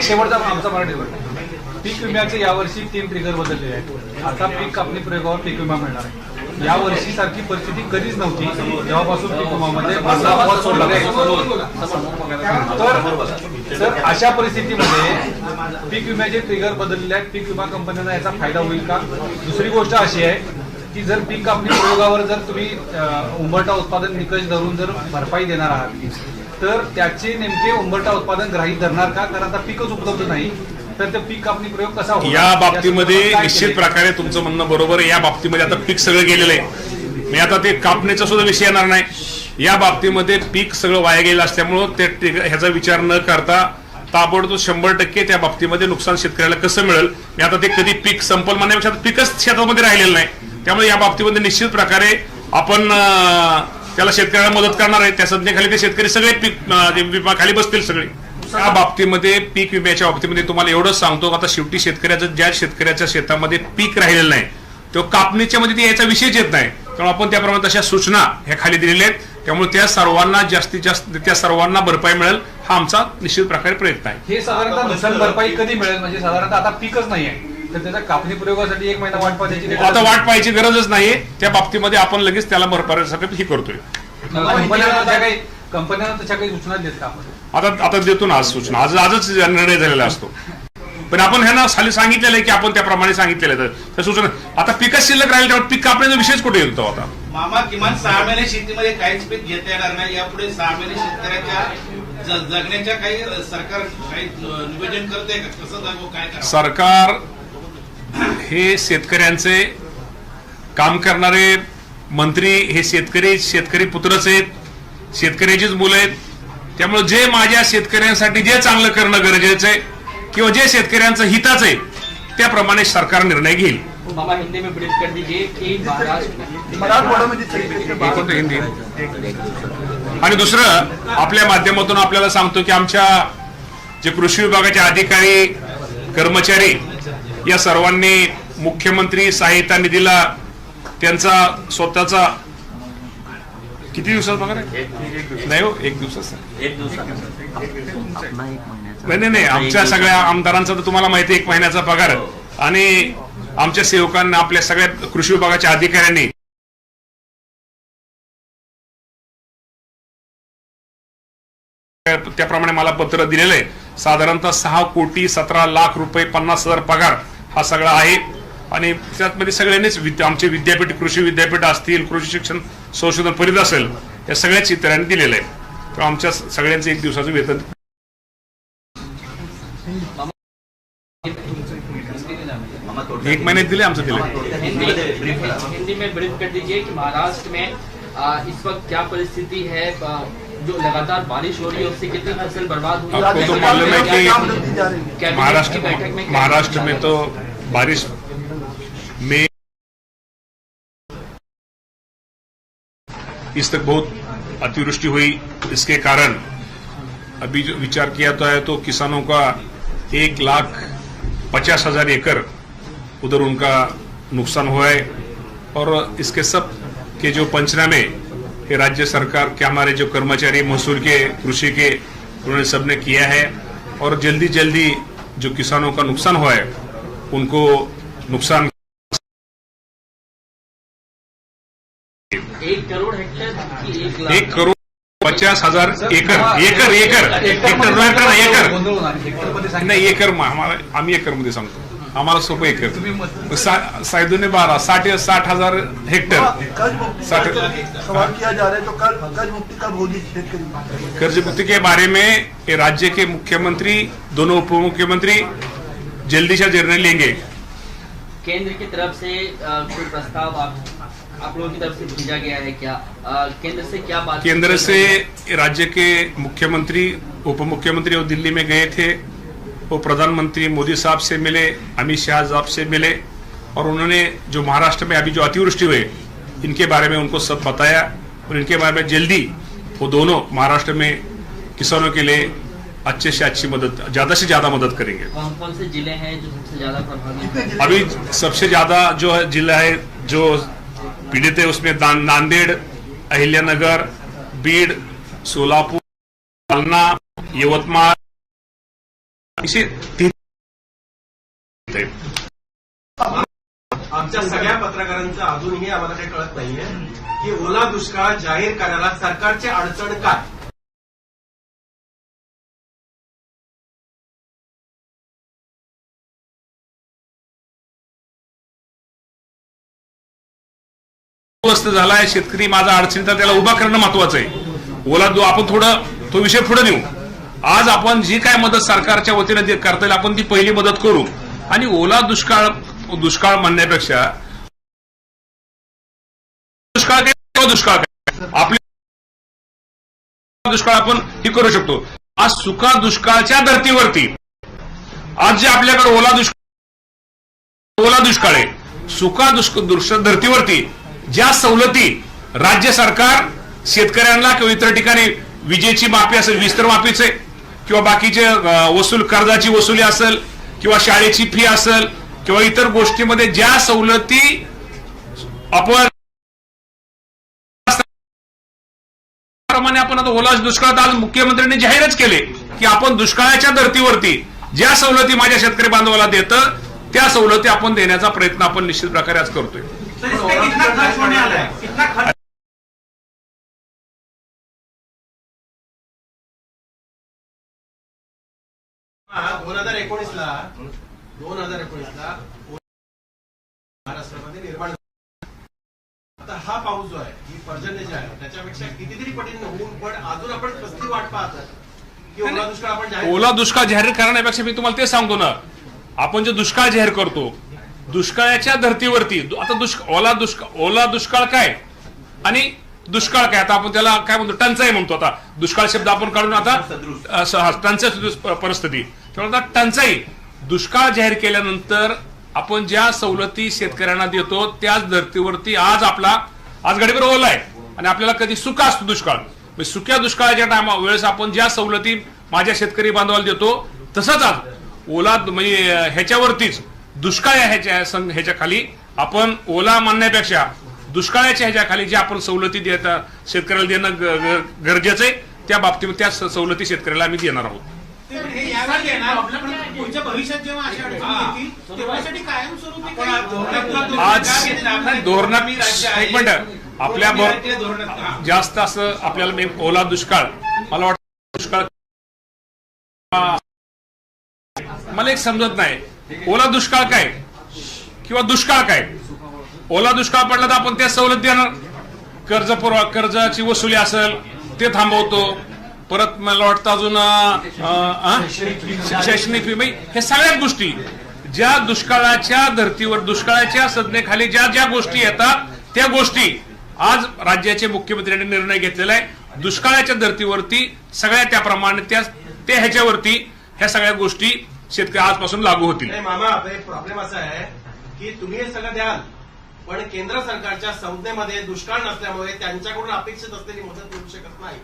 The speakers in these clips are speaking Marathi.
शेवटचा आमचा मराठी पीक विम्याचे यावर्षी 3 ट्रिगर बदललेले आहेत. आता पीक कापणी प्रयोगावर पीक विमा मिळणार आहे. या वर्षी सारखी परिस्थिती कधीच नव्हती जेव्हापासून पीक विमामध्ये सोडला. तर अशा परिस्थितीमध्ये पीक विम्याचे ट्रिगर बदललेले आहेत. पीक विमा कंपन्यांना याचा फायदा होईल का? दुसरी गोष्ट अशी आहे की जर पीक कापणी प्रयोगावर जर तुम्ही उंबरठा उत्पादन निकष धरून जर भरपाई देणार आहात तर त्याचे नेमके उंबरठा उत्पादन ग्राह्य धरणार का? कारण आता पीकच उपलब्ध नाही तर ते पीक कापणी प्रयोग कसा होईल? या बाबतीमध्ये निश्चित प्रकारे तुमचं म्हणणं बरोबर आहे. या बाबतीमध्ये आता पीक सगळं गेलेलं आहे. मी आता ते कापणीचा सुद्धा विषय येणार नाही. या बाबतीमध्ये पीक सगळं वाया गेलं असल्यामुळं ते ह्याचा विचार न करता ताबडतोब 100% त्या बाबतीमध्ये नुकसान शेतकऱ्याला कसं मिळेल. मी आता ते कधी पीक संपल म्हणण्यापेक्षा पिकच शेतामध्ये राहिलेलं नाही. त्यामुळे या बाबतीमध्ये निश्चित प्रकारे आपण त्याला शेतकऱ्याला मदत करणार आहे. त्या संज्ञेखाली ते शेतकरी सगळे पीक विमा खाली बसतील सगळे. या बाबतीमध्ये पीक विम्याच्या बाबतीमध्ये तुम्हाला एवढंच सांगतो आता शेवटी शेतकऱ्याचं ज्या शेतकऱ्याच्या शेतामध्ये पीक राहिलेलं नाही तो कापणीच्या मध्ये याचा विषयच येत नाही. त्यामुळे आपण त्याप्रमाणे तशा सूचना ह्या खाली दिलेल्या आहेत. त्यामुळे त्या सर्वांना जास्तीत जास्त त्या सर्वांना भरपाई मिळेल हा आमचा निश्चित प्रकारे प्रयत्न आहे. हे साधारणतः नुकसान भरपाई कधी मिळेल? म्हणजे साधारणतः आता पीकच नाही आहे तर त्याच्या कापणी प्रयोगासाठी 1 महिना वाट पाहायची आता वाट पाहायची गरजच नाहीये. त्या बाबतीमध्ये आपण लगेच त्याला भरपाईसाठी हे करतोय. कंपन्यांना त्याच्या काही सूचना देत का आपण? आता देतो ना आज सूचना. आजच निर्णय झालेला असतो. पण आपण ह्यांना खाली सांगितलेलं आहे की आपण त्याप्रमाणे सांगितलेलं आहे त्या सूचना. आता पिकच शिल्लक राहील तेव्हा पीक कापण्याचा विषयच कुठे येतो? आता मामा किमान 6 महिने शेतीमध्ये काहीच पीक घेता येणार नाही. यापुढे 6 महिने शेतकऱ्याच्या जगण्याच्या काही सरकार काही नियोजन करते का? कसं जगू काय करावं? सरकार हे शेतकऱ्यांचे काम करणारे मंत्री हे शेतकरी पुत्रच आहेत. शेतकऱ्याचीच मुलं आहेत. त्यामुळे जे माझ्या शेतकऱ्यांसाठी जे चांगलं करणं गरजेचं आहे किंवा जे शेतकऱ्यांचं हिताचं आहे त्याप्रमाणे सरकार निर्णय घेईल. मामा हिंदी में ब्रीफ कर दीजिए कि हिंदी. आणि दुसरं आपल्या माध्यमातून आपल्याला सांगतो की आमच्या जे कृषी विभागाचे अधिकारी कर्मचारी या सर्वांनी मुख्यमंत्री सहायता निधीला त्यांचा स्वतःचा किती दिवसात पगार आहे? नाही हो, 1 दिवसाचा. नाही आमच्या सगळ्या आमदारांचा तर तुम्हाला माहिती आहे 1 महिन्याचा पगार. आणि आमच्या सेवकांना आपल्या सगळ्या कृषी विभागाच्या अधिकाऱ्यांनी त्याप्रमाणे मला पत्र दिलेलं आहे. साधारणतः 6,17,00,000 रुपये 50,000 पगार हा सगळा आहे. आणि त्यामध्ये सगळ्यांनीच आमचे विद्यापीठ कृषी विद्यापीठ असतील कृषी शिक्षण संशोधन परिषद असेल या सगळ्याच इतरांनी दिलेलं आहे. तर आमच्या सगळ्यांचं 1 दिवसाचं वेतन 1 महिन्यात दिले आमचं दिले. हिंदी में ब्रीफ कर दीजिए कि महाराष्ट्र में इस वक्त क्या परिस्थिति है? जो लगातार बारिश हो रही है उससे कितनी फसल बर्बाद हुई? आपको तो मालूम है कि महाराष्ट्र में तो बारिश में इस तक बहुत अतिवृष्टि हुई. इसके कारण अभी जो विचार किया तो किसानों का 1,50,000 एकड़ उधर उनका नुकसान हुआ है. और इसके सब के जो पंचनामे ये राज्य सरकार के हमारे जो कर्मचारी महसूल के कृषि के उन्होंने सबने किया है. और जल्दी जो किसानों का नुकसान हुआ है उनको नुकसान 1 करोड़ हेक्टर 1,50,000 एकड़ नाही एकर आम्ही एकर मध्ये सांगतो. आम्हाला सोपं एकर सायदूने 12 60,000 हेक्टर. सवाल किया जा रहा है तो कर्ज मुक्ति कब होगी? कर्ज मुक्ति के बारे में ये राज्य के मुख्यमंत्री दोनों उप मुख्यमंत्री जल्दी से निर्णय लेंगे. केंद्र की तरफ से कोई प्रस्ताव आप लोगों की तरफ से भेजा गया है क्या? केंद्र से क्या बात? केंद्र से राज्य के मुख्यमंत्री उप मुख्यमंत्री और दिल्ली में गए थे. वो प्रधानमंत्री मोदी साहब से मिले, अमित शाह साहब से मिले और उन्होंने जो महाराष्ट्र में अभी जो अतिवृष्टि हुई इनके बारे में उनको सब बताया. और इनके बारे में जल्दी वो दोनों महाराष्ट्र में किसानों के लिए अच्छे से अच्छी मदद ज्यादा से ज्यादा मदद करेंगे. कौन से जिले हैं जो सबसे ज्यादा प्रभावित हैं? अभी सबसे ज्यादा जो जिला है जो पीड़ित है उसमें नांदेड़, अहिल्यानगर, बीड, सोलापुर, जालना, यवतमाळ आमच्या सगळ्या पत्रकारांचं अजूनही आम्हाला काही कळत नाहीये की ओला दुष्काळ जाहीर करायला सरकारची अडचण काय. वस्त झालाय शेतकरी माझा अडचणी, तर त्याला उभा करणं महत्वाचं आहे. ओला आपण थोडं तो विषय पुढे नेऊ. आज आपण जी काय मदत सरकारच्या वतीने करता येईल आपण ती पहिली मदत करू. आणि ओला दुष्काळ म्हणण्यापेक्षा दुष्काळ काय आपल्या दुष्काळ आपण हे करू शकतो. आज सुका दुष्काळाच्या धर्तीवरती आज जे आपल्याकडे ओला दुष्काळ आहे, सुका दुष्काळ धर्तीवरती ज्या सवलती राज्य सरकार शेतकऱ्यांना किंवा इतर ठिकाणी विजेची माफी असेल, विस्तर माफीचे किंवा बाकीचे कर्जाची वसुली असेल किंवा शाळेची फी असेल किंवा इतर गोष्टीमध्ये ज्या सवलती आपण आपण आता ओला दुष्काळात आज मुख्यमंत्र्यांनी जाहीरच केले की आपण दुष्काळाच्या धर्तीवरती ज्या सवलती माझ्या शेतकरी बांधवाला देतं त्या सवलती आपण देण्याचा प्रयत्न आपण निश्चित प्रकारे आज करतोय. महाराष्ट्रामध्ये निर्माण आता हा पाऊस जो आहे ही पर्जन्य आहे त्याच्यापेक्षा कितीतरी पटीने होऊन पण अजून आपण कसली वाट पाहतात की ओला दुष्काळ आपण ओला दुष्काळ जाहीर करण्यापेक्षा मी तुम्हाला ते सांगतो ना, आपण जे दुष्काळ जाहीर करतो दुष्काळाच्या धर्तीवरती आता ओला दुष्काळ काय आणि दुष्काळ काय, आता आपण त्याला काय म्हणतो टंचाई म्हणतो. आता दुष्काळ शब्द आपण काढून आता टंचाई परिस्थिती त्यामुळे टंचाई दुष्काळ जाहीर केल्यानंतर आपण ज्या सवलती शेतकऱ्यांना देतो त्याच धर्तीवरती आज गाडीवर ओला आहे आणि आपल्याला कधी सुका असतो दुष्काळ. सुक्या दुष्काळाच्या वेळेस आपण ज्या सवलती माझ्या शेतकरी बांधवाला देतो तसंच आज ओला म्हणजे ह्याच्यावरतीच दुष्काळ ह्याच्या खाली आपण ओला मानण्यापेक्षा दुष्काळाच्या ह्याच्या खाली ज्या आपण सवलती देतात शेतकऱ्याला देणं गरजेचं आहे त्या बाबतीत त्या सवलती शेतकऱ्याला आम्ही देणार आहोत. आज धोरणात एक मिनिट आपल्या जास्त असं आपल्याला ओला दुष्काळ मला वाटतं दुष्काळ मला एक समजत नाही. ओला दुष्काळ काय किंवा दुष्काळ काय. ओला दुष्काळ पडला तर आपण त्या सवलत देणार, कर्जाची वसुली असेल ते थांबवतो, परत मला वाटतं अजून शैक्षणिक फी, हे सगळ्याच गोष्टी ज्या दुष्काळाच्या धर्तीवर दुष्काळाच्या संज्ञेखाली ज्या ज्या गोष्टी येतात त्या गोष्टी आज राज्याचे मुख्यमंत्र्यांनी निर्णय घेतलेला आहे. दुष्काळाच्या धर्तीवरती सगळ्या त्याप्रमाणे त्या ह्याच्यावरती ह्या सगळ्या गोष्टी शेतकरी आजपासून लागू होतील. मामा प्रॉब्लेम असा आहे की तुम्ही हे सगळं द्याल पण केंद्र सरकारच्या संज्ञेमध्ये दुष्काळ नसल्यामुळे त्यांच्याकडून अपेक्षित असलेली मदत मिळू शकत नाही.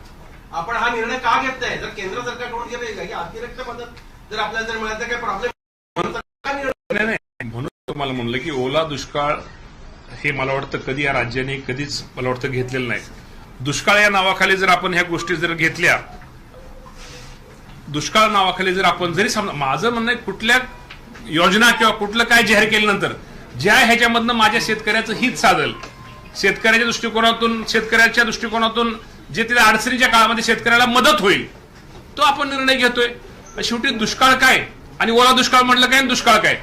आपण हा निर्णय का घेताय? जर केंद्र सरकारकडून गेले ही अतिरिक्त मदत जर आपल्याला जर मिळालं तर काही प्रॉब्लेम नाही. म्हणून तुम्हाला म्हणलं की ओला दुष्काळ हे मला वाटतं कधी या राज्याने कधीच मला वाटतं घेतलेलं नाही. दुष्काळ या नावाखाली जर आपण ह्या गोष्टी जर घेतल्या, दुष्काळ नावाखाली जर आपण जरी समजा माझं म्हणणं कुठल्या योजना किंवा कुठलं काय जाहीर केल्यानंतर ज्या ह्याच्यामधनं माझ्या शेतकऱ्याचं हित साधल, शेतकऱ्याच्या दृष्टिकोनातून जे तिला अडचणीच्या काळामध्ये शेतकऱ्याला मदत होईल तो आपण निर्णय घेतोय. शेवटी दुष्काळ काय आणि ओला दुष्काळ म्हटलं काय दुष्काळ काय